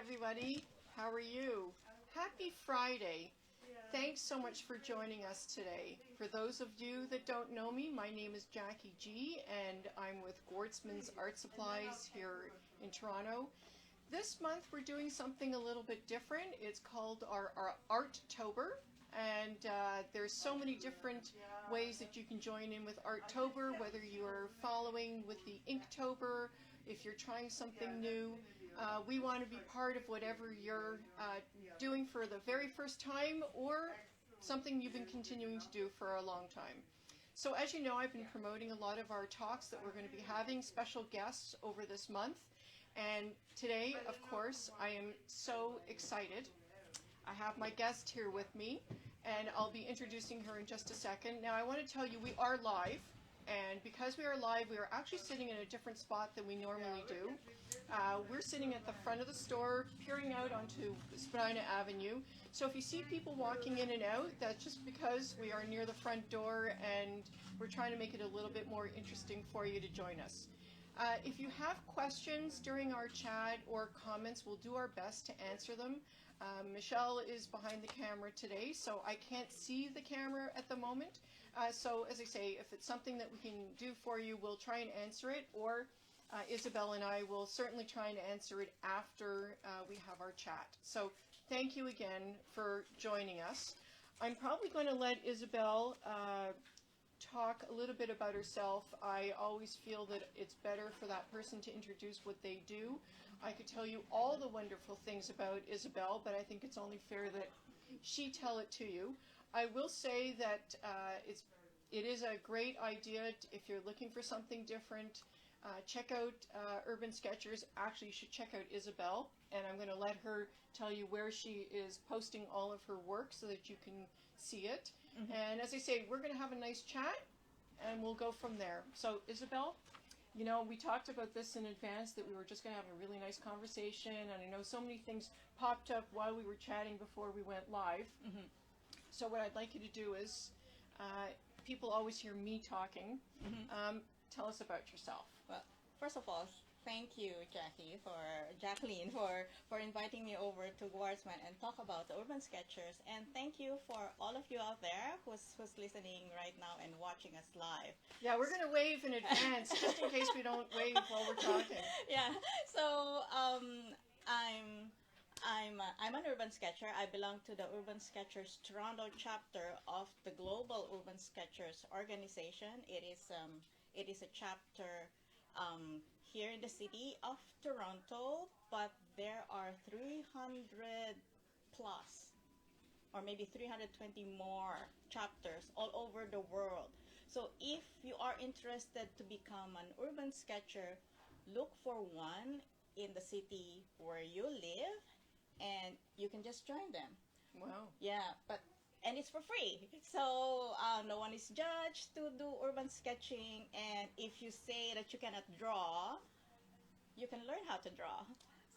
everybody. How are you? Happy Friday. Thanks so much for joining us today. For those of you that don't know me, my name is Jackie G, and I'm with Gwartzman's Art Supplies here in Toronto. This month we're doing something a little bit different. It's called our Arttober, and there's so many different ways that you can join in with Arttober, whether you're following with the Inktober, if you're trying something new. We want to be part of whatever you're doing for the very first time or something you've been continuing to do for a long time. So as you know, I've been promoting a lot of our talks that we're going to be having special guests over this month. And today, of course, I am so excited. I have my guest here with me, and I'll be introducing her in just a second. Now, I want to tell you we are live, and because we are live, we are actually sitting in a different spot than we normally do. We're sitting at the front of the store, peering out onto Spadina Avenue. So if you see people walking in and out, that's just because we are near the front door, and we're trying to make it a little bit more interesting for you to join us. If you have questions during our chat or comments, we'll do our best to answer them. Michelle is behind the camera today, so I can't see the camera at the moment. So as I say, if it's something that we can do for you, we'll try and answer it, or Isabel and I will certainly try and answer it after we have our chat. So thank you again for joining us. I'm probably going to let Isabel talk a little bit about herself. I always feel that it's better for that person to introduce what they do. I could tell you all the wonderful things about Isabel, but I think it's only fair that she tell it to you. I will say that it is a great idea if you're looking for something different. Check out Urban Sketchers. Actually, you should check out Isabel, and I'm going to let her tell you where she is posting all of her work so that you can see it. Mm-hmm. And as I say, we're going to have a nice chat, and we'll go from there. So, Isabel, you know, we talked about this in advance, that we were just going to have a really nice conversation, and I know so many things popped up while we were chatting before we went live. Mm-hmm. So what I'd like you to do is, people always hear me talking. Mm-hmm. Tell us about yourself. Well, first of all, thank you, Jacqueline, for inviting me over to Gwartzman and talk about the Urban Sketchers. And thank you for all of you out there who's listening right now and watching us live. Yeah, we're going to wave in advance, just in case we don't wave while we're talking. Yeah, so I'm an urban sketcher. I belong to the Urban Sketchers Toronto chapter of the Global Urban Sketchers organization. It is a chapter here in the city of Toronto, but there are 300 plus, or maybe 320 more chapters all over the world. So if you are interested to become an urban sketcher, look for one in the city where you live, and you can just join them. Wow. Yeah, and it's for free. So no one is judged to do urban sketching, and if you say that you cannot draw, you can learn how to draw.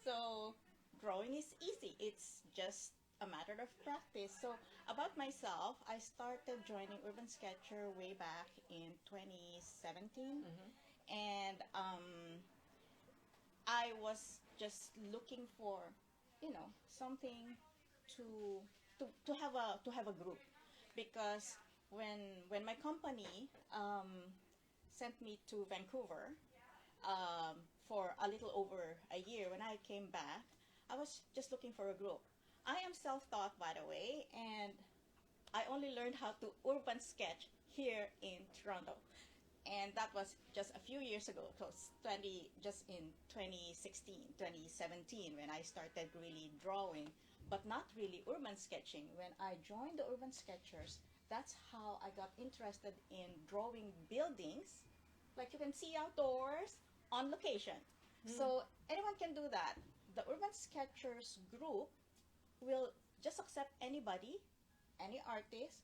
So drawing is easy. It's just a matter of practice. So about myself, I started joining Urban Sketcher way back in 2017. Mm-hmm. And I was just looking for, something to have a group, because when my company sent me to Vancouver for a little over a year, when I came back, I was just looking for a group. I am self-taught, by the way, and I only learned how to urban sketch here in Toronto, and that was just a few years ago. It was just in 2016, 2017 when I started really drawing, but not really urban sketching. When I joined the Urban Sketchers, that's how I got interested in drawing buildings, like you can see outdoors, on location. So anyone can do that. The Urban Sketchers group will just accept anybody, any artist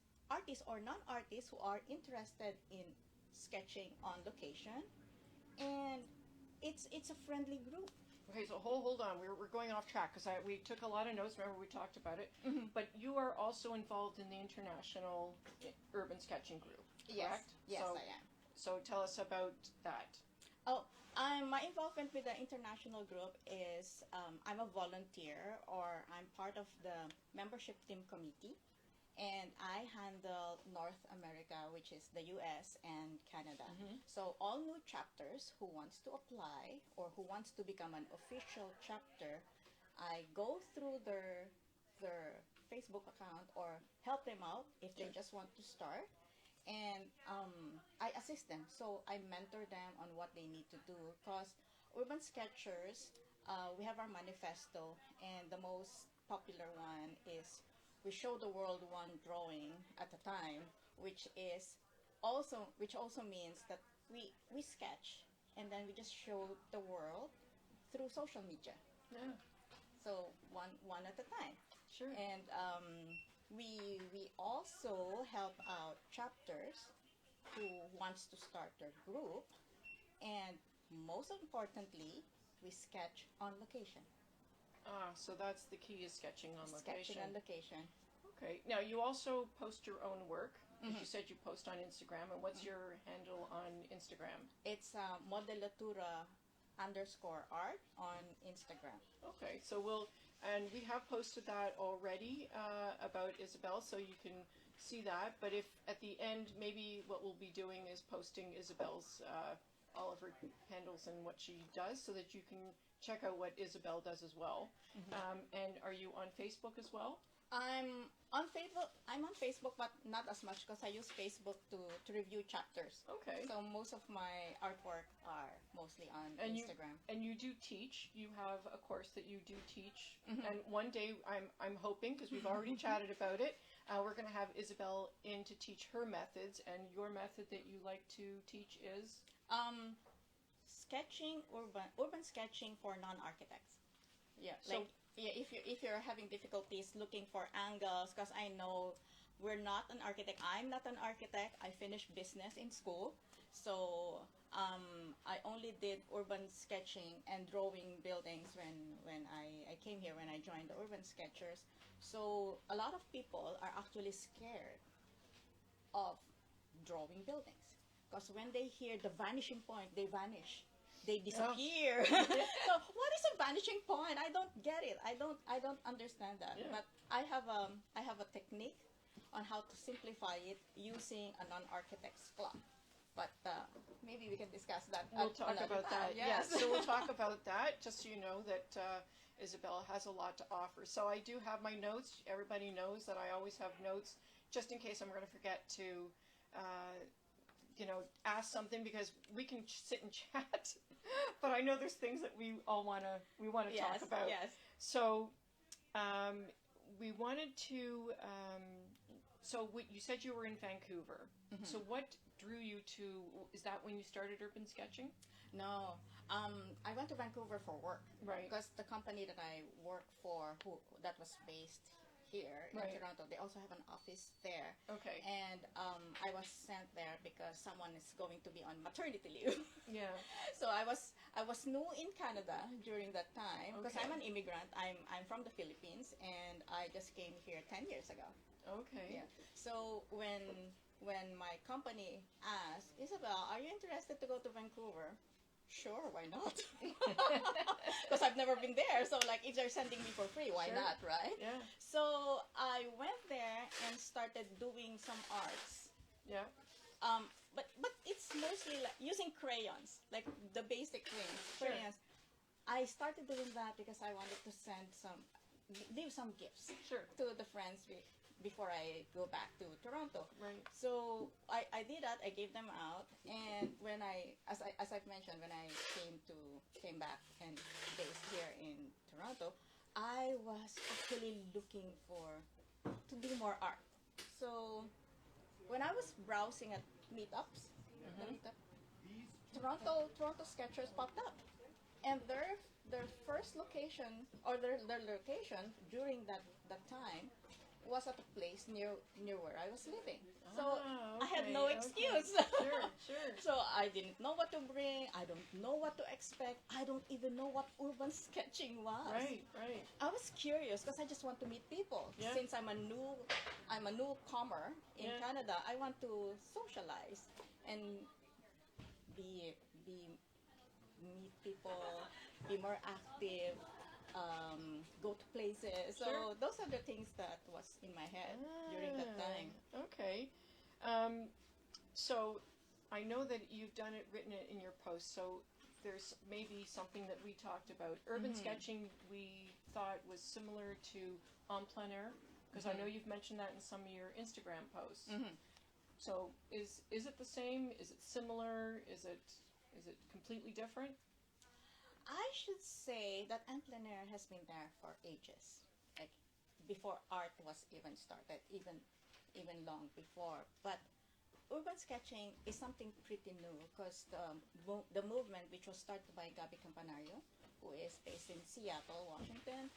or non-artist who are interested in sketching on location, and it's a friendly group. Okay, so hold on. We're going off track because we took a lot of notes. Remember, we talked about it. Mm-hmm. But you are also involved in the International Urban Sketching Group, correct? Yes, I am. So tell us about that. Oh, my involvement with the international group is I'm a volunteer, or I'm part of the membership team committee, and I handle North America, which is the US and Canada. So all new chapters who wants to apply or who wants to become an official chapter, I go through their Facebook account or help them out if they just want to start, and I assist them. So I mentor them on what they need to do, because Urban Sketchers, we have our manifesto, and the most popular one is we show the world one drawing at a time, which also means that we sketch and then we just show the world through social media. Yeah. So one at a time. Sure. And we also help out chapters who wants to start their group, and most importantly, we sketch on location. So that's the key, is sketching on location. Sketching on location. Okay. Now, you also post your own work. You said you post on Instagram. And what's your handle on Instagram? It's Modellatura _art on Instagram. Okay. So and we have posted that already about Isabel, so you can see that. But if at the end, maybe what we'll be doing is posting Isabel's all of her handles and what she does, so that you can check out what Isabel does as well. And are you on Facebook as well? I'm on Facebook, but not as much, because I use Facebook to review chapters. Okay. So most of my artwork are mostly on Instagram. And you do teach. You have a course that you do teach. And one day, I'm hoping, because we've already chatted about it, we're going to have Isabel in to teach her methods. And your method that you like to teach is? Sketching, urban sketching for non-architects. Yeah, So, if you're having difficulties looking for angles, because I know we're not an architect. I'm not an architect. I finished business in school, so I only did urban sketching and drawing buildings when I came here, when I joined the Urban Sketchers. So a lot of people are actually scared of drawing buildings, because when they hear the vanishing point, they vanish. They disappear. So what is a vanishing point? I don't get it. I don't understand that. Yeah. But I have a technique on how to simplify it using a non-architect's clock. But maybe we can discuss that. We'll talk about that. Yes. So we'll talk about that, just so you know that Isabel has a lot to offer. So I do have my notes. Everybody knows that I always have notes, just in case I'm going to forget to ask something, because we can sit and chat, but I know there's things that we all want to talk about. Yes. So we wanted to. So you said you were in Vancouver. So what drew you to? Is that when you started urban sketching? No. I went to Vancouver for work. Right. Because the company that I work for, that was based here in Toronto, they also have an office there. Okay. And I was sent there because someone is going to be on maternity leave. Yeah. So I was new in Canada during that time, because Okay. I'm an immigrant. I'm from the Philippines, and I just came here 10 years ago. Okay. Yeah. So when my company asked, Isabel, are you interested to go to Vancouver? Sure, why not? Because I've never been there. So like, if they're sending me for free, why Sure. not, right? Yeah. So I went there and started doing some arts. Yeah. But it's mostly like using crayons, like the basic things, Sure. crayons. I started doing that because I wanted to leave some gifts Sure. to the friends before I go back to Toronto. Right. So I did that. I gave them out, and when as I've mentioned, when I came back and based here in Toronto, I was actually looking to do more art. So when I was browsing at meetups, the meetup, Toronto Sketchers popped up, and their first location, or their location during that time, was at a place near where I was living. So I had no excuse. Sure, sure. So I didn't know what to bring. I don't know what to expect. I don't even know what urban sketching was. Right, right. I was curious because I just want to meet people. Yeah. Since I'm a newcomer in Yeah. Canada, I want to socialize and be meet people, be more active, go to places. So Sure. those are the things that was in my head during that time. Okay. So I know that you've written it in your post. So there's maybe something that we talked about. Urban sketching, we thought was similar to en plein air, because I know you've mentioned that in some of your Instagram posts. So is it the same? Is it similar? Is it completely different? I should say that en plein air has been there for ages, like before art was even started, even long before. But urban sketching is something pretty new because the movement, which was started by Gabi Campanario, who is based in Seattle, Washington,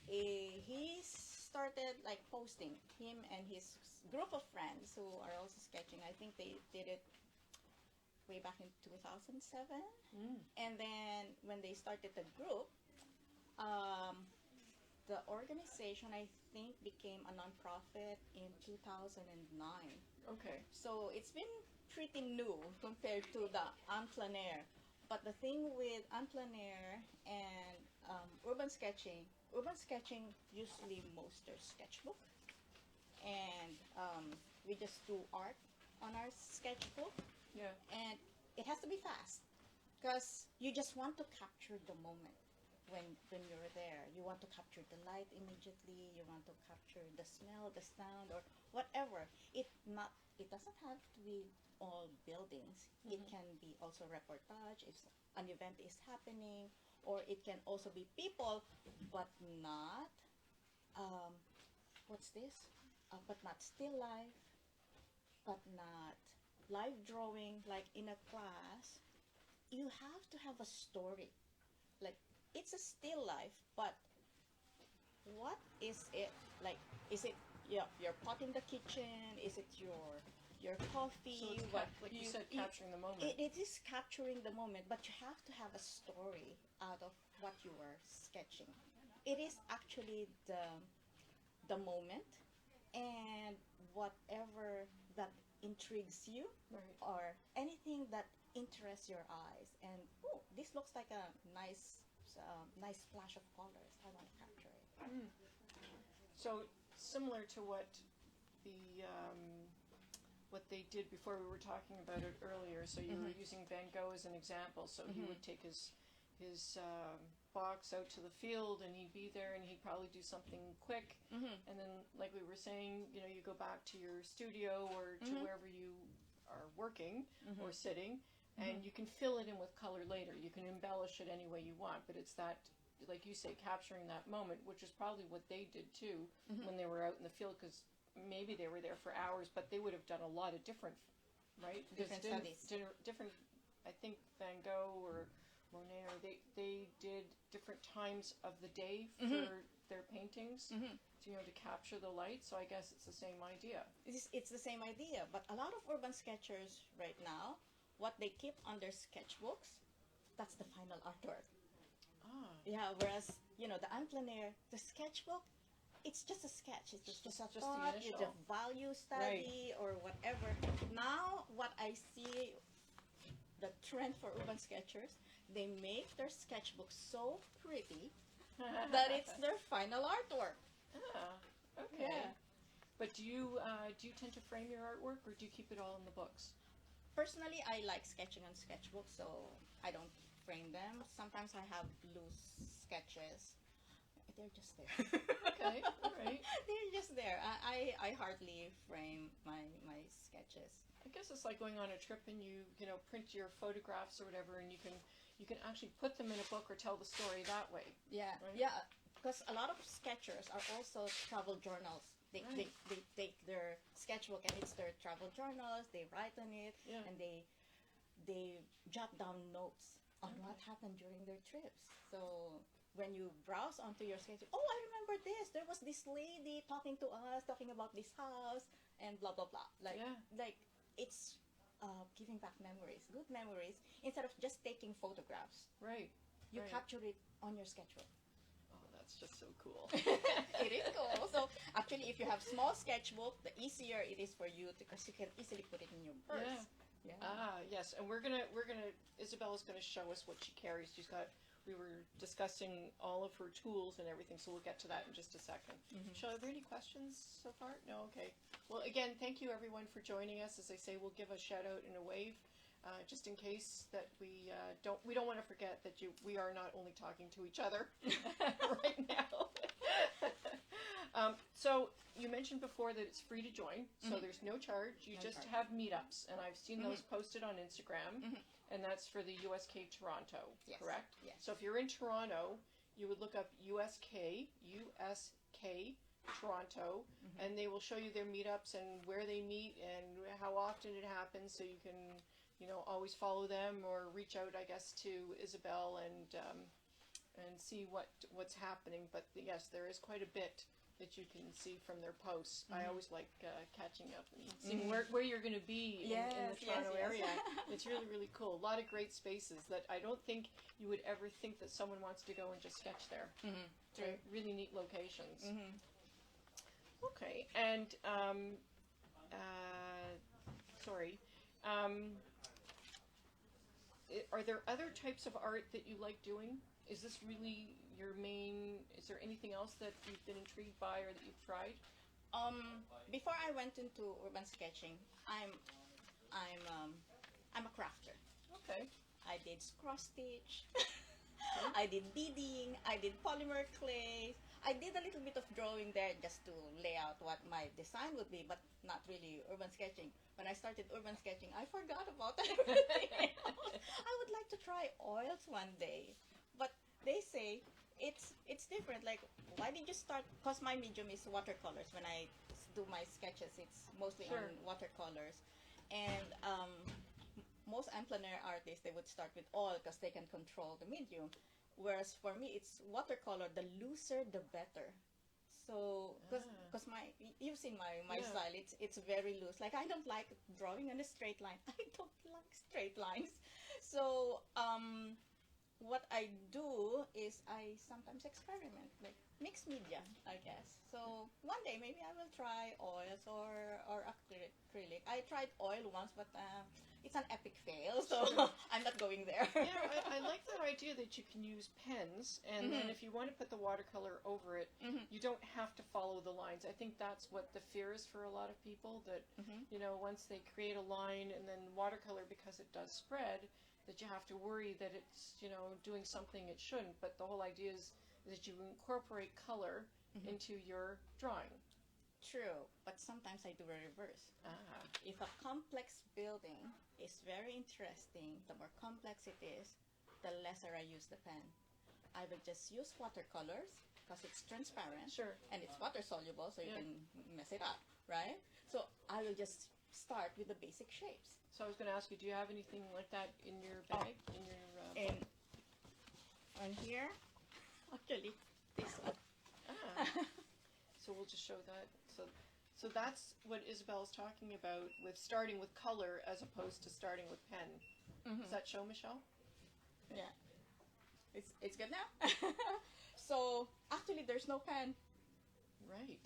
he started like posting, him and his group of friends who are also sketching. I think they did it way back in 2007. And then when they started the group, the organization, I think, became a nonprofit in 2009. Okay. So it's been pretty new compared to the en plein air. But the thing with en plein air and urban sketching usually most their sketchbook. And we just do art on our sketchbook. Yeah. And it has to be fast because you just want to capture the moment when you're there. You want to capture the light immediately. You want to capture the smell, the sound, or whatever. It doesn't have to be all buildings. It can be also reportage if an event is happening, or it can also be people, but not but not still life, but not live drawing like in a class. You have to have a story. Like, it's a still life, but what is it? Like, is it your pot in the kitchen? Is it your coffee? So it's like you said, capturing the moment. It is capturing the moment, but you have to have a story out of what you were sketching. It is actually the moment and whatever that intrigues you, Right. or anything that interests your eyes. And oh, this looks like a nice flash of colors. I want to capture it. So similar to what they did before, we were talking about it earlier. So you were using Van Gogh as an example. So he would take his box out to the field, and he'd be there, and he'd probably do something quick. And then, like we were saying, you go back to your studio or to wherever you are working or sitting, and you can fill it in with color later. You can embellish it any way you want, but it's that, like you say, capturing that moment, which is probably what they did too when they were out in the field, because maybe they were there for hours, but they would have done a lot of different, right? Different studies. Different, I think Van Gogh or Monet, or they did different times of the day for their paintings, to capture the light. So I guess it's the same idea. It's the same idea, but a lot of urban sketchers right now, what they keep on their sketchbooks, that's the final artwork. Yeah, whereas, the en plein air, the sketchbook, it's just a sketch. It's just a the thought, initial. it's a value study or whatever. Now, what I see, the trend for urban sketchers, they make their sketchbook so pretty that it's their final artwork. Okay. Yeah. But do you tend to frame your artwork, or do you keep it all in the books? Personally, I like sketching on sketchbooks, so I don't frame them. Sometimes I have loose sketches. They're just there. Okay, all right. They're just there. I hardly frame my sketches. I guess it's like going on a trip and you print your photographs or whatever, and you can actually put them in a book or tell the story that way. Yeah, right? yeah. Because a lot of sketchers are also travel journals. They take their sketchbook and it's their travel journals. They write on it, and they jot down notes on what happened during their trips. So when you browse onto your sketch, oh, I remember this. There was this lady talking to us, talking about this house, and blah blah blah. Like it's giving back memories, good memories, instead of just taking photographs. Right. You capture it on your sketchbook. Oh, that's just so cool. It is cool. So actually, if you have small sketchbook, the easier it is for you because you can easily put it in your purse. Yeah. Yes, and Isabella's gonna show us what she carries. We were discussing all of her tools and everything, so we'll get to that in just a second. Michelle, are there any questions so far? No? Okay. Well, again, thank you everyone for joining us. As I say, we'll give a shout out and a wave, just in case that we don't want to forget that we are not only talking to each other right now. So you mentioned before that it's free to join, so there's no charge. You just have meetups, and I've seen those posted on Instagram, and that's for the USK Toronto, correct? Yes. So if you're in Toronto, you would look up USK Toronto, and they will show you their meetups and where they meet and how often it happens, so you can, always follow them or reach out, I guess, to Isabel and see what's happening. But yes, there is quite a bit that you can see from their posts. I always like catching up and seeing where you're going to be in the Toronto area. It's really, really cool. A lot of great spaces that I don't think you would ever think that someone wants to go and just sketch there. Right? Really neat locations. Okay, and are there other types of art that you like doing? Is this really your main? Is there anything else that you've been intrigued by or that you've tried? Before I went into urban sketching, I'm a crafter. Okay. I did cross stitch. I did beading. I did polymer clay. I did a little bit of drawing there just to lay out what my design would be, but not really urban sketching. When I started urban sketching, I forgot about everything else. I would like to try oils one day, but they say it's different. Like, why did you start? Because my medium is watercolors. When I do my sketches, it's mostly on watercolors, and most en plein air artists, they would start with oil because they can control the medium. Whereas for me, it's watercolor. The looser, the better. So, because you've seen my style. It's very loose. Like, I don't like drawing on a straight line. I don't like straight lines. So, what I do is I sometimes experiment, like mixed media, I guess. So one day maybe I will try oils or acrylic. I tried oil once, but it's an epic fail, so I'm not going there. Yeah, I like that idea that you can use pens, and then if you want to put the watercolor over it, you don't have to follow the lines. I think that's what the fear is for a lot of people, that, once they create a line and then watercolor, because it does spread, that you have to worry that it's, doing something it shouldn't. But the whole idea is that you incorporate color into your drawing. True, but sometimes I do a reverse. If a complex building is very interesting, the more complex it is, the lesser I use the pen. I will just use watercolors because it's transparent and it's water soluble, so you can mess it up, right? So I will just start with the basic shapes. So I was going to ask you, do you have anything like that in your bag? In your book? On here, actually, this one. So we'll just show that. So that's what Isabel's talking about with starting with color as opposed to starting with pen. Does that show, Michelle? Okay. Yeah. It's good now? So, actually, there's no pen. Right.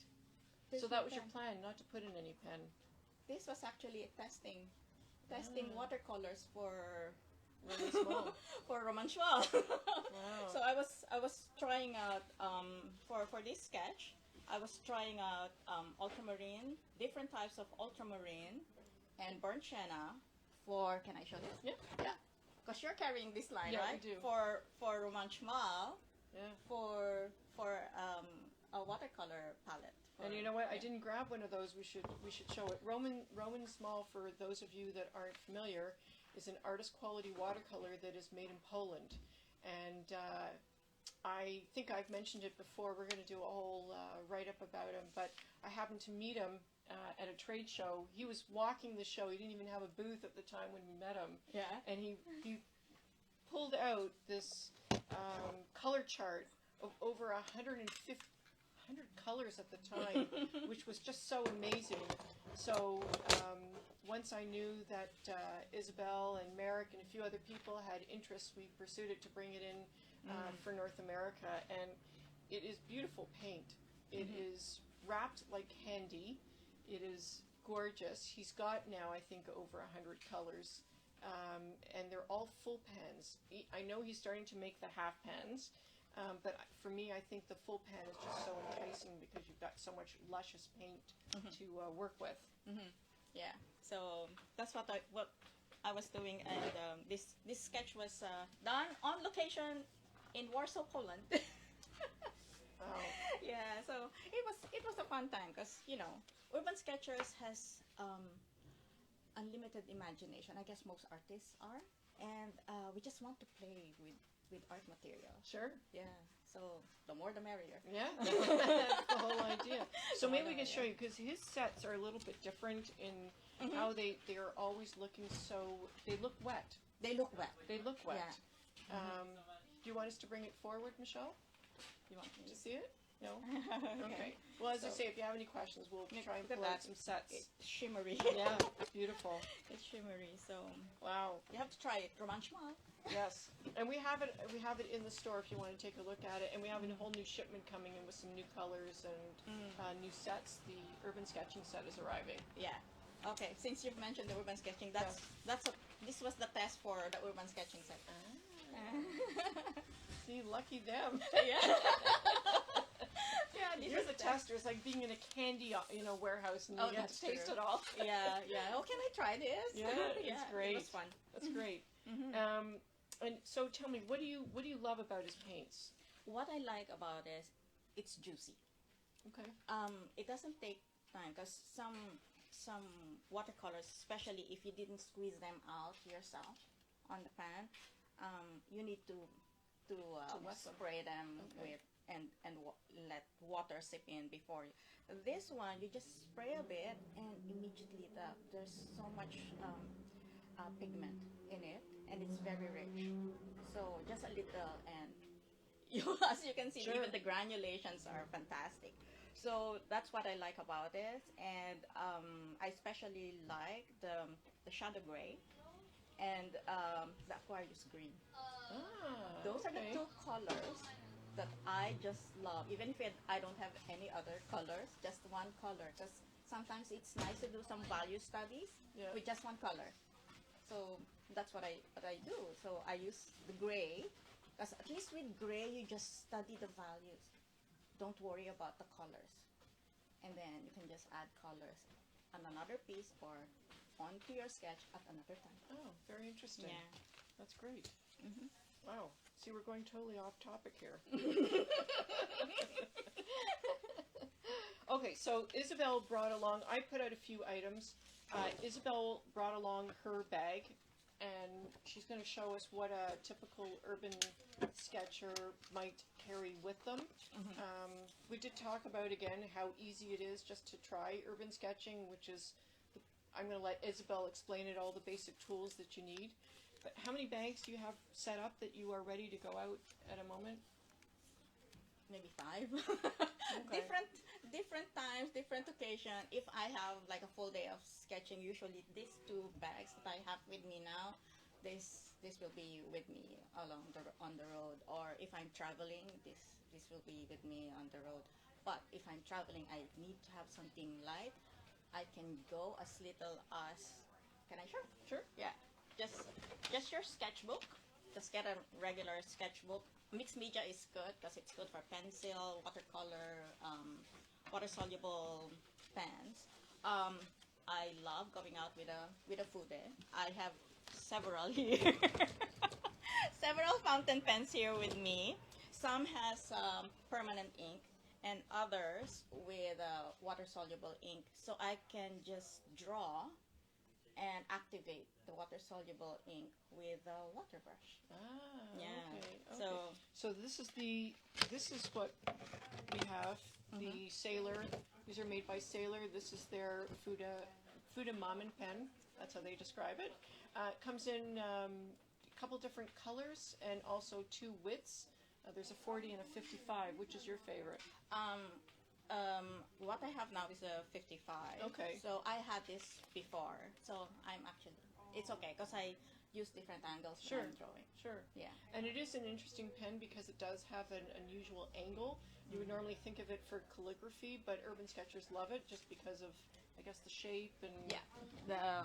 There's so that no was pen. your plan, not to put in any pen. This was actually testing watercolors for for Romanchal. Wow. So I was trying out for this sketch. I was trying out ultramarine, different types of ultramarine, and burnt sienna. For, can I show this? Yeah. Because you're carrying this line, right? Yeah, we do. For Romanchal. Yeah. For a watercolor palette. And you know what? I didn't grab one of those. We should show it. Roman Small, for those of you that aren't familiar, is an artist quality watercolor that is made in Poland, and I think I've mentioned it before. We're going to do a whole write-up about him, but I happened to meet him at a trade show. He was walking the show. He didn't even have a booth at the time when we met him. Yeah. And he pulled out this color chart of over 100 colors at the time, which was just so amazing. So once I knew that Isabel and Merrick and a few other people had interest, we pursued it to bring it in for North America, and it is beautiful paint. It is wrapped like candy. It is gorgeous. He's got now, I think, over 100 colors, and they're all full pans. I know he's starting to make the half pans, but for me, I think the full pan is just so enticing because you've got so much luscious paint to work with. Yeah, so that's what I was doing, and this sketch was done on location in Warsaw, Poland. Wow. Yeah, so it was a fun time because Urban Sketchers has unlimited imagination. I guess most artists are, and we just want to play with art material. Sure. Yeah, so the more the merrier. Yeah, that's the whole idea. So maybe we can show you, because his sets are a little bit different in how they're always looking they look wet. They look wet. They look wet. Yeah. Do you want us to bring it forward, Michelle? You want me To see it? No? Okay. Well, as I say, if you have any questions, we'll try and look at pull out that. some sets. It's shimmery. Yeah, beautiful. It's shimmery, so Wow. you have to try it. Romanchmal. Yes, and we have it in the store if you want to take a look at it, and we have a whole new shipment coming in with some new colors and new sets. The urban sketching set is arriving. Yeah. Okay. Since you've mentioned the urban sketching, this was the test for the urban sketching set. See, lucky them. Yeah. Yeah. You're the tester. It's like being in a candy warehouse and you get to taste it all. Yeah. Yeah. Oh, can I try this? Yeah, it's great. It was fun. That's great. And so tell me, what do you love about his paints? What I like about it, it's juicy. Okay. It doesn't take time because some watercolors, especially if you didn't squeeze them out yourself on the pan, you need to spray them with and let water seep in before. This one, you just spray a bit and immediately there's so much pigment in it, and it's very rich. So just a little, and as you can see, even the granulations are fantastic. So that's what I like about it, and I especially like the shadow gray and the Aquarius green. Those are the two colors that I just love. Even if I don't have any other colors, just one color. Because sometimes it's nice to do some value studies with just one color. So that's what I do. So I use the gray, because at least with gray you just study the values. Don't worry about the colors, and then you can just add colors on another piece or onto your sketch at another time. Oh, very interesting. Yeah, that's great. Wow. See, we're going totally off topic here. Okay, so Isabel brought along, I put out a few items. Isabel brought along her bag, and she's going to show us what a typical urban sketcher might carry with them. We did talk about, again, how easy it is just to try urban sketching, which is, I'm going to let Isabel explain it, all the basic tools that you need. But how many bags do you have set up that you are ready to go out at a moment? maybe 5. Okay. different times, different occasion. If I have like a full day of sketching, usually these 2 bags that I have with me now, this will be with me on the road. Or if I'm traveling, this will be with me on the road. But if I'm traveling, I need to have something light. I can go as little as, can I? Sure. Yeah. Just your sketchbook. Just get a regular sketchbook. Mixed media is good because it's good for pencil, watercolor, water-soluble pens. I love going out with a fude. I have several here. Several fountain pens here with me. Some has permanent ink, and others with water-soluble ink. So I can just draw and activate the water-soluble ink with a water brush. Ah, Yeah. Okay. So this is what we have. The Sailor. These are made by Sailor. This is their Fuda Mamen pen. That's how they describe it. It comes in a couple different colors and also 2 widths. There's a 40 and a 55. Which is your favorite? What I have now is a 55. Okay. So I had this before. So I'm actually, it's okay because I use different angles Sure. when I'm drawing. Sure. Yeah. And it is an interesting pen because it does have an unusual angle. You would normally think of it for calligraphy, but urban sketchers love it just because of, I guess, the shape and... Yeah,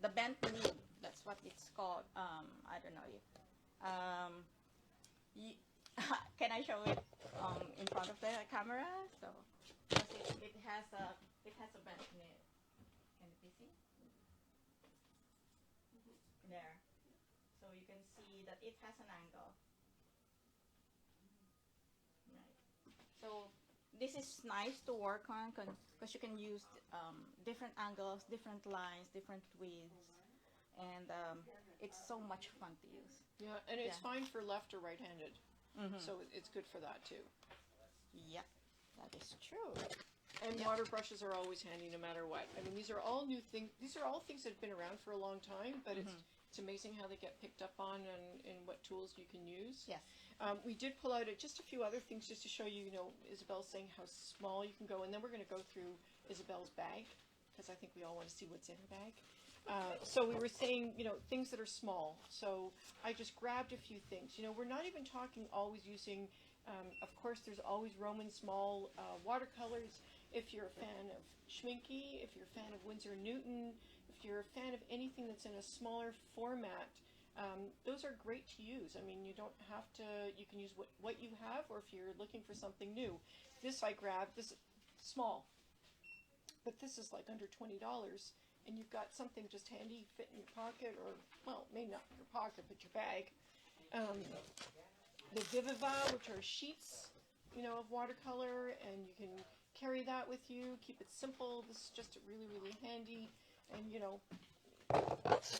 the bent knee, that's what it's called. I don't know. Y- Can I show it in front of the camera? So, 'cause it has a bent knee. Can you see? There. So you can see that it has an angle. Right. So this is nice to work on because you can use different angles, different lines, different widths, and it's so much fun to use. Yeah, and it's Yeah. fine for left or right-handed. Mm-hmm. So it's good for that too. Yep, that is true. And Yep. water brushes are always handy no matter what. I mean, these are all new things. These are all things that have been around for a long time, but it's amazing how they get picked up on and what tools you can use. Yes. We did pull out just a few other things just to show you, Isabel's saying how small you can go, and then we're going to go through Isabel's bag because I think we all want to see what's in her bag. So we were saying, things that are small. So I just grabbed a few things. We're not even talking always using, of course, there's always Roman small watercolors. If you're a fan of Schminke, if you're a fan of Winsor & Newton, if you're a fan of anything that's in a smaller format, those are great to use. I mean, you don't have to, you can use what you have, or if you're looking for something new. This I grabbed, this small, but this is like under $20, and you've got something just handy, fit in your pocket, or, well, maybe not your pocket, but your bag. The Viviva, which are sheets, of watercolor, and you can carry that with you, keep it simple. This is just really, really handy, and,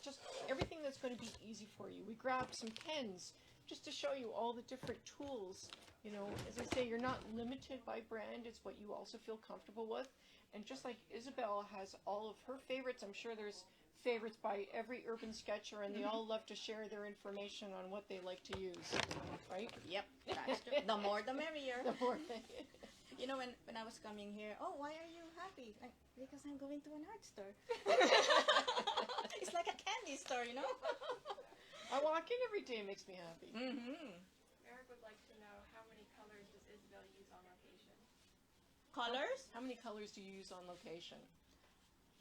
just everything that's going to be easy for you. We grabbed some pens just to show you all the different tools. As I say, you're not limited by brand. It's what you also feel comfortable with. And just like Isabel has all of her favorites, I'm sure there's favorites by every urban sketcher, and they all love to share their information on what they like to use, right? Yep, that's true. The more the merrier. The more when I was coming here, oh, why are you happy? Like, because I'm going to an art store. It's like a candy store, I walk in every day, it makes me happy. Mm-hmm. Eric would like to know, how many colors does Isabel use on location? Colors? How many colors do you use on location?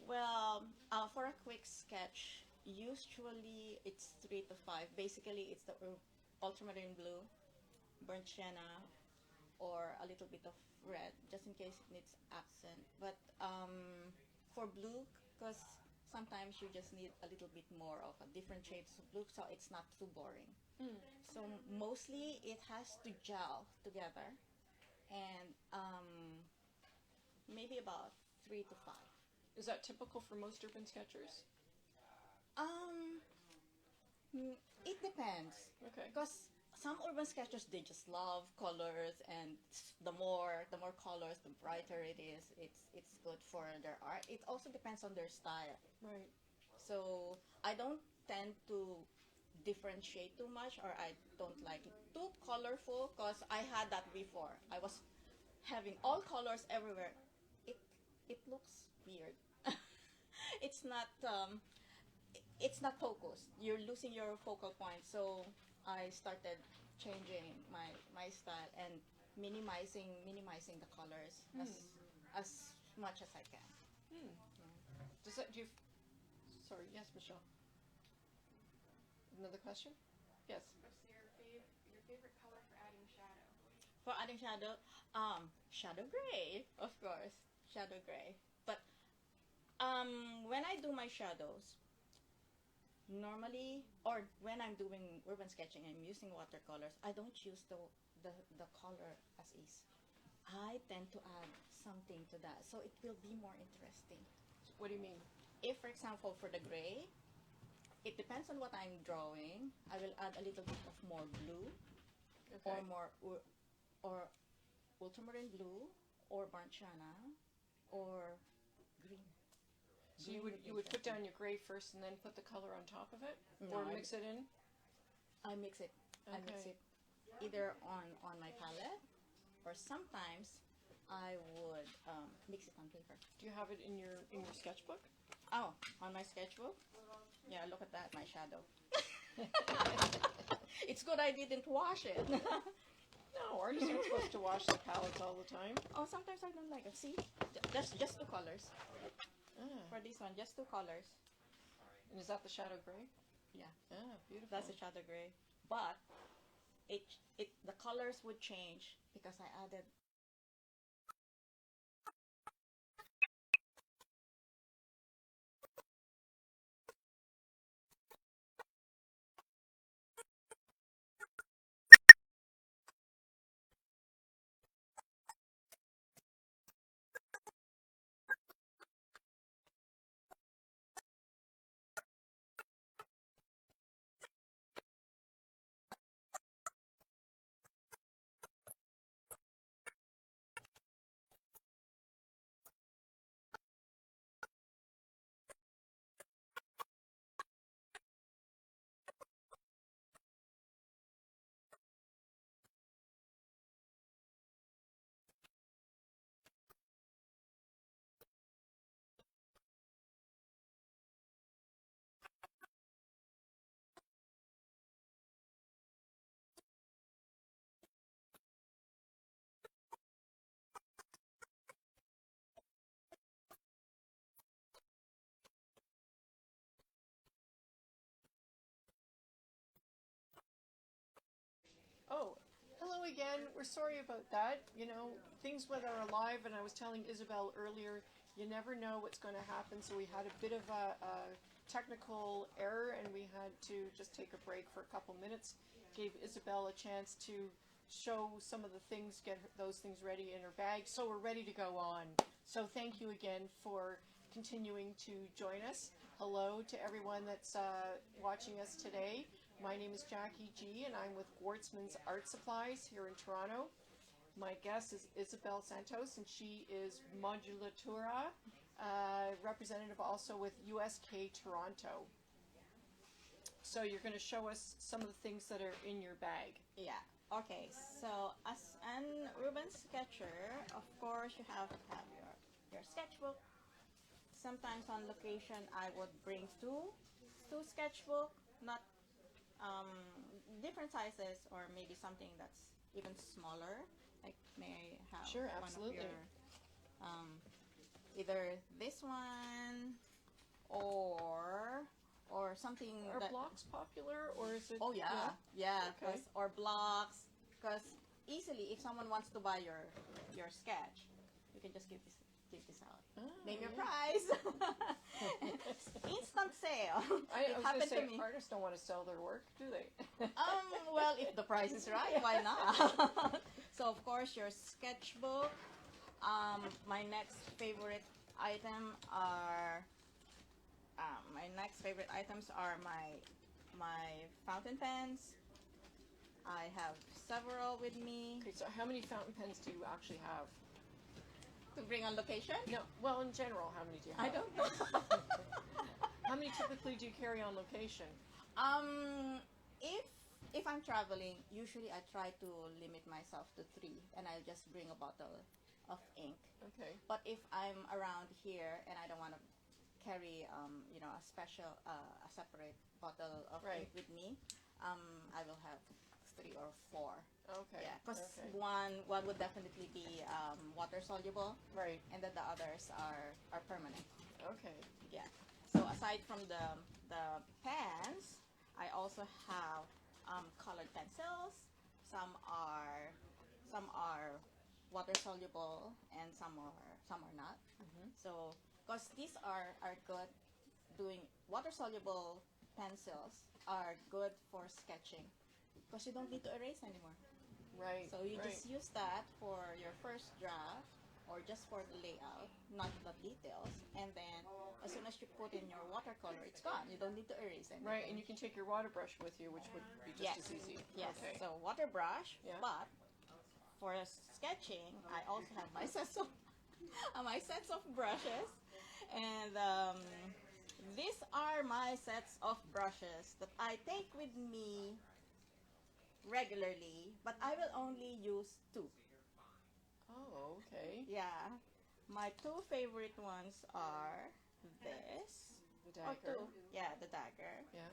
Well, for a quick sketch, usually it's 3 to 5. Basically, it's the ultramarine blue, burnt sienna, or a little bit of red, just in case it needs accent. But for blue, because sometimes you just need a little bit more of a different shades of blue, so it's not too boring. So mostly it has to gel together, and maybe about 3 to 5. Is that typical for most urban sketchers? It depends. Okay. Because some urban sketchers, they just love colors, and the more colors, the brighter it is. It's good for their art. It also depends on their style. Right. So I don't tend to differentiate too much, or I don't like it too colorful, because I had that before. I was having all colors everywhere. It looks weird. It's not focused. You're losing your focal point. So I started changing my style and minimizing the colors as much as I can. Does that sorry, yes, Michelle. Another question? Yes. What's your favorite color for adding shadow? For adding shadow, shadow gray, of course, shadow gray. But when I do my shadows, normally, or when I'm doing urban sketching, I'm using watercolors. I don't use the color as is. I tend to add something to that, so it will be more interesting. What do you mean? If, for example, for the gray, it depends on what I'm drawing. I will add a little bit of more blue, Okay. or ultramarine blue, or burnt sienna, or green. So Green you would put down your gray first and then put the color on top of it, No, or I- mix it in. I mix it. I mix Okay. it either on my palette, or sometimes I would mix it on paper. Do you have it in your sketchbook? Oh, on my sketchbook? Yeah, look at that, my shadow. It's good I didn't wash it. No, artists aren't supposed to wash the palettes all the time. Oh, sometimes I don't like it. See? Just two colors. Ah. For this one, just two colors. And is that the shadow gray? Yeah. Ah, beautiful. That's a shadow gray. But the colors would change because I added. Oh, hello again. We're sorry about that. You know, things when are alive, and I was telling Isabel earlier, you never know what's going to happen. So we had a bit of a technical error, and we had to just take a break for a couple minutes. Gave Isabel a chance to show some of the things, get those things ready in her bag. So we're ready to go on. So thank you again for continuing to join us. Hello to everyone that's watching us today. My name is Jackie G, and I'm with Gwartzman's Art Supplies here in Toronto. My guest is Isabel Santos, and she is Modellatura representative also with USK Toronto. So you're going to show us some of the things that are in your bag. Yeah. Okay. So as an urban sketcher, of course, you have to have your sketchbook. Sometimes on location, I would bring two sketchbook, not different sizes, or maybe something that's even smaller. Like, may I have Sure, one absolutely. of your, either this one or something Are that. blocks popular, or is it? Oh yeah, yeah. Okay. Or blocks, because easily if someone wants to buy your sketch, you can just give this out. Name your yeah. price. Instant sale. I It was happened going to say, to me. artists don't want to sell their work, do they? Well, if the price is right, why not? So of course your sketchbook. My next favorite item are my fountain pens. I have several with me Okay, so how many fountain pens do you actually have? to bring on location. No, well, in general, how many do you have? I don't know. How many typically do you carry on location? If I'm traveling, usually I try to limit myself to 3, and I'll just bring a bottle of ink. Okay. But if I'm around here and I don't want to carry, a separate bottle of Right. ink with me, I will have 3 or 4. Okay. Yeah, because Okay. one would definitely be water soluble, Right. and then the others are permanent. Okay. Yeah. So aside from the pens, I also have colored pencils. Some are water soluble, and some are not. So because these are good, doing water soluble pencils are good for sketching because you don't need to erase anymore. Right. So you right. just use that for your first draft or just for the layout, not the details. And then as soon as you put in your watercolor, it's gone. You don't need to erase anything. Right, and you can take your water brush with you, which would be just Yes. as easy. Yes. Okay. So water brush, Yeah. but for sketching, I also have my sets of brushes, and these are my sets of brushes that I take with me regularly, but I will only use 2. Oh, okay. Yeah. My 2 favorite ones are this The or dagger. two. Yeah, the dagger. Yeah.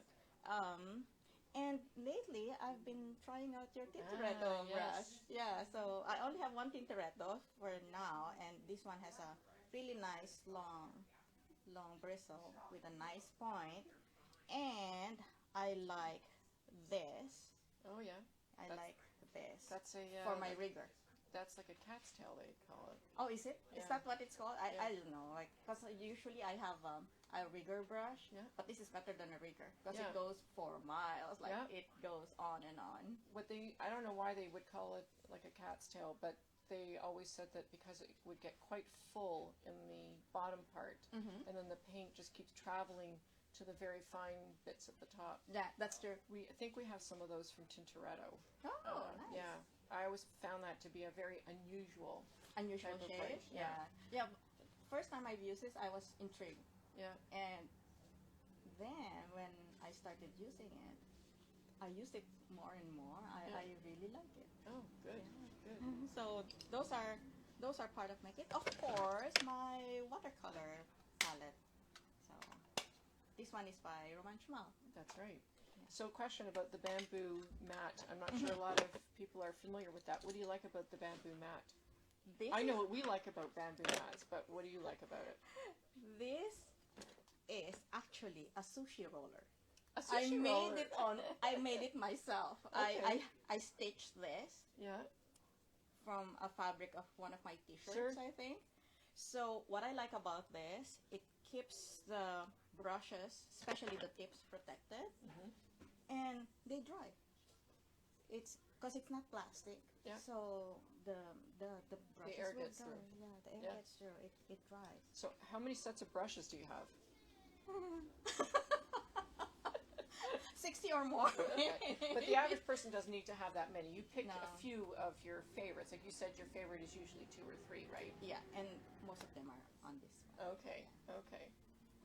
And lately I've been trying out your Tintoretto yes. brush. Yeah, so I only have one Tintoretto for now, and this one has a really nice long bristle with a nice point. And I like this. Oh yeah. I That's- like this That's a for my rigger. That's like a cat's tail, they call it. Oh, is it? Is Yeah. that what it's called? Yeah. I don't know. Like, because usually I have a rigger brush, Yeah. but this is better than a rigger because Yeah. it goes for miles. Like, Yeah. it goes on and on. I don't know why they would call it like a cat's tail, but they always said that because it would get quite full in the bottom part, Mm-hmm. and then the paint just keeps traveling to the very fine bits at the top. Yeah, that's true. I think we have some of those from Tintoretto. Oh, nice. Yeah, I always found that to be a very unusual. Unusual Type of shade. brush, yeah. Yeah. First time I've used this, I was intrigued. Yeah. And then when I started using it, I used it more and more. Yeah. I really like it. Oh, good, good. So those are part of my kit. Of course, my watercolor palette. So this one is by Roman Schmal. That's right. So, question about the bamboo mat. I'm not sure a lot of people are familiar with that. What do you like about the bamboo mat? This I know what we like about bamboo mats, but what do you like about it? This is actually a sushi roller. A sushi roller. I made it myself. Okay. I stitched this Yeah. from a fabric of one of my t-shirts, Sure. I think. So what I like about this, it keeps the brushes, especially the tips, protected, Mhm. and they dry. It's because it's not plastic. Yeah. So the brushes air will gets dry. through. Yeah, the air Yeah. gets through. It dries. So, how many sets of brushes do you have? 60 or more. But the average person doesn't need to have that many. You pick No. a few of your favorites. Like you said, your favorite is usually 2 or 3, right? Yeah, and most of them are on this one. Okay. Okay.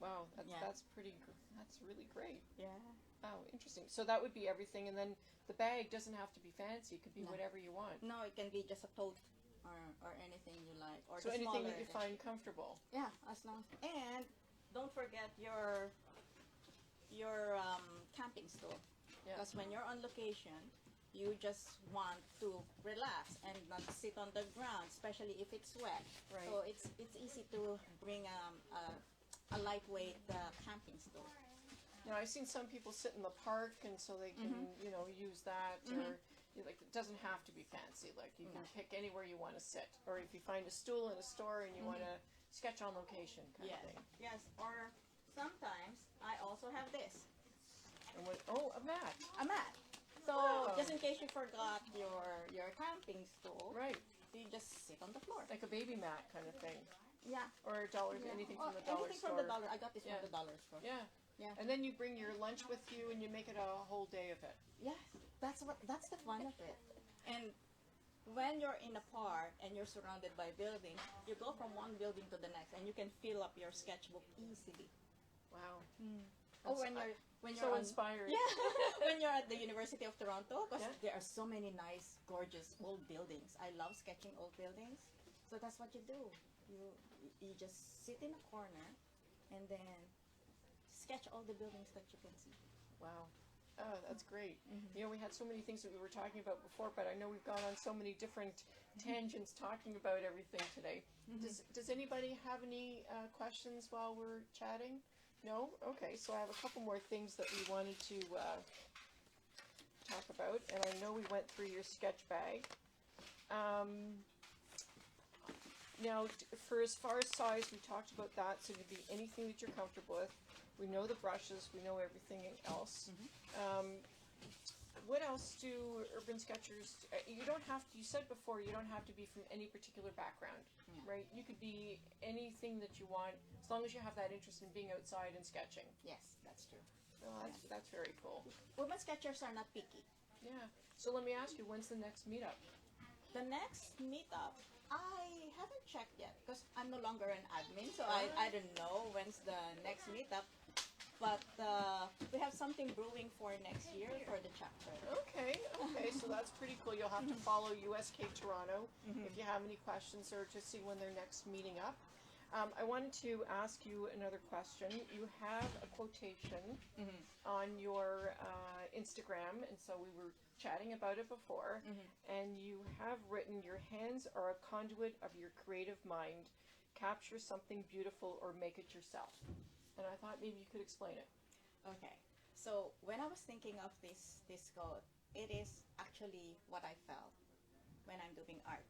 Wow, Yeah. that's really great. Yeah. Oh, interesting. So that would be everything, and then the bag doesn't have to be fancy. It could be No. whatever you want. No, it can be just a tote or anything you like. Or So the anything smaller that you find comfortable. Yeah, as long as, and don't forget your camping stool. Yeah. Because when you're on location, you just want to relax and not sit on the ground, especially if it's wet. Right. So it's easy to bring a lightweight camping stool. Now I've seen some people sit in the park, and so they can, use that, or like it doesn't have to be fancy. Like you can pick anywhere you want to sit, or if you find a stool in a store and you want to sketch on location, kind Yes. of thing. Yes. Or sometimes I also have this. And a mat. A mat. So Wow. just in case you forgot your camping stool, Right. you just sit on the floor. Like a baby mat kind of thing, Yeah. or anything from the dollar anything store. from the dollar. I got this Yeah. from the dollar store. Yeah. Yeah. And then you bring your lunch with you, and you make it a whole day of it. Yes, that's the fun of it. And when you're in a park and you're surrounded by buildings, you go from one building to the next, and you can fill up your sketchbook easily. Wow. Or That's- when you're So on, inspiring. yeah, when you're at the University of Toronto, because Yeah. there are so many nice, gorgeous old buildings. I love sketching old buildings, so that's what you do. You just sit in a corner, and then sketch all the buildings that you can see. Wow. Oh, that's great. We had so many things that we were talking about before, but I know we've gone on so many different tangents talking about everything today. Does anybody have any questions while we're chatting? No? Okay, so I have a couple more things that we wanted to talk about, and I know we went through your sketch bag. Now, for as far as size, we talked about that, so it could be anything that you're comfortable with. We know the brushes, we know everything else. What else do urban sketchers, you don't have to, you said before, you don't have to be from any particular background, right? You could be anything that you want, as long as you have that interest in being outside and sketching. Yes, that's true. Well, that's very cool. Women sketchers are not picky. Yeah. So let me ask you, when's the next meetup? The next meetup, I haven't checked yet because I'm no longer an admin, so I don't know when's the next meetup. But we have something brewing for next year for the chapter. Okay, so that's pretty cool. You'll have to follow USK Toronto if you have any questions or to see when they're next meeting up. I wanted to ask you another question. You have a quotation on your Instagram, and so we were chatting about it before, and you have written, "Your hands are a conduit of your creative mind. Capture something beautiful or make it yourself." And I thought maybe you could explain it. Okay. So when I was thinking of this quote, it is actually what I felt when I'm doing art.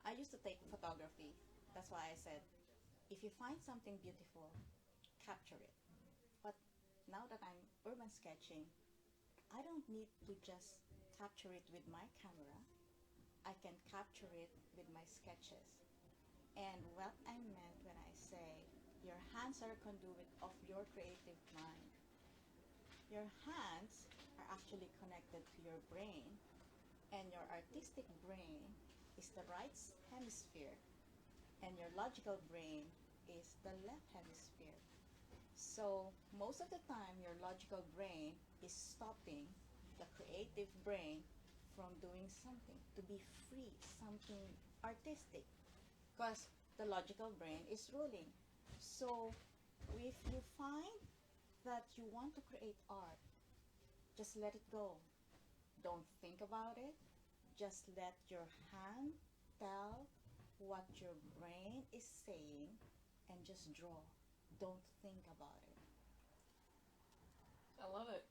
I used to take photography. That's why I said, if you find something beautiful, capture it. But now that I'm urban sketching, I don't need to just capture it with my camera. I can capture it with my sketches. And what I meant when I say your hands are a conduit of your creative mind. Your hands are actually connected to your brain, and your artistic brain is the right hemisphere, and your logical brain is the left hemisphere. So most of the time, your logical brain is stopping the creative brain from doing something, to be free, something artistic, because the logical brain is ruling. So if you find that you want to create art, just let it go. Don't think about it. Just let your hand tell what your brain is saying and just draw. Don't think about it. I love it.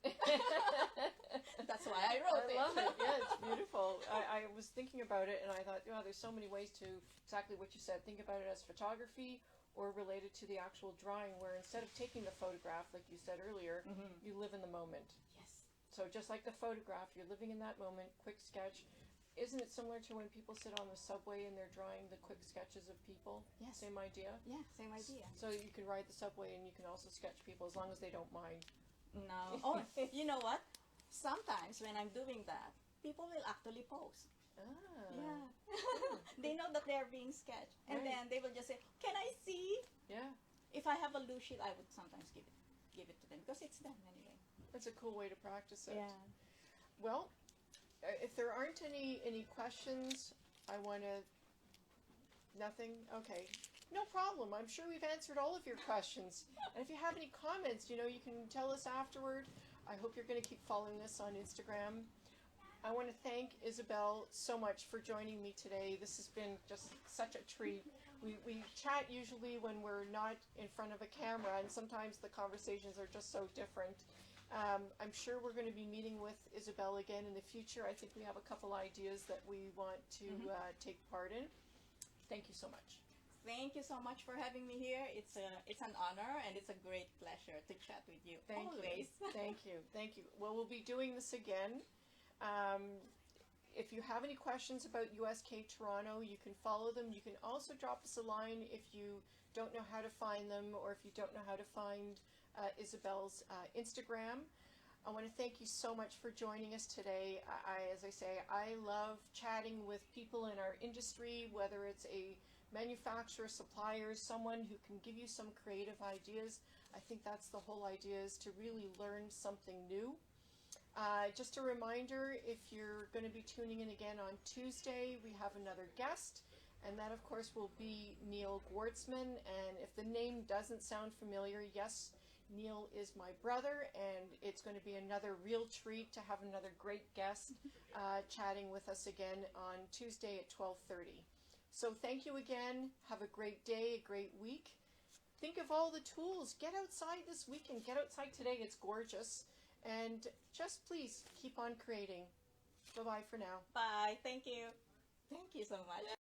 That's why I wrote it. I love it. Yeah, it's beautiful. I was thinking about it, and I thought, oh, there's so many ways to exactly what you said. Think about it as photography or related to the actual drawing, where instead of taking the photograph, like you said earlier, you live in the moment. Yes. So just like the photograph, you're living in that moment, quick sketch. Isn't it similar to when people sit on the subway and they're drawing the quick sketches of people? Yes. Same idea? Yeah, same idea. So you can ride the subway and you can also sketch people as long as they don't mind. No. Oh, you know what? Sometimes when I'm doing that, people will actually pose. Ah. Yeah. They know that they're being sketched. And Right. then they will just say, "Can I see?" Yeah. If I have a loose sheet, I would sometimes give it to them because it's them anyway. That's a cool way to practice it. Yeah. Well, if there aren't any questions, I want to... Nothing? Okay. No problem. I'm sure we've answered all of your questions. And if you have any comments, you can tell us afterward. I hope you're going to keep following us on Instagram. I want to thank Isabel so much for joining me today. This has been just such a treat. We chat usually when we're not in front of a camera, and sometimes the conversations are just so different. I'm sure we're going to be meeting with Isabel again in the future. I think we have a couple ideas that we want to take part in. Thank you so much. Thank you so much for having me here. It's an honor and it's a great pleasure to chat with you. Thank always. you. Thank you. Thank you. Well, we'll be doing this again. If you have any questions about USK Toronto, you can follow them. You can also drop us a line if you don't know how to find them, or if you don't know how to find Isabel's Instagram. I want to thank you so much for joining us today. As I say, I love chatting with people in our industry, whether it's a manufacturer, supplier, someone who can give you some creative ideas. I think that's the whole idea, is to really learn something new. Just a reminder, if you're going to be tuning in again on Tuesday, we have another guest, and that of course will be Neil Gwartzman. And if the name doesn't sound familiar, yes, Neil is my brother, and it's going to be another real treat to have another great guest chatting with us again on Tuesday at 12:30. So thank you again. Have a great day, a great week. Think of all the tools. Get outside this weekend. Get outside today. It's gorgeous. And just please keep on creating. Bye-bye for now. Bye. Thank you. Thank you so much.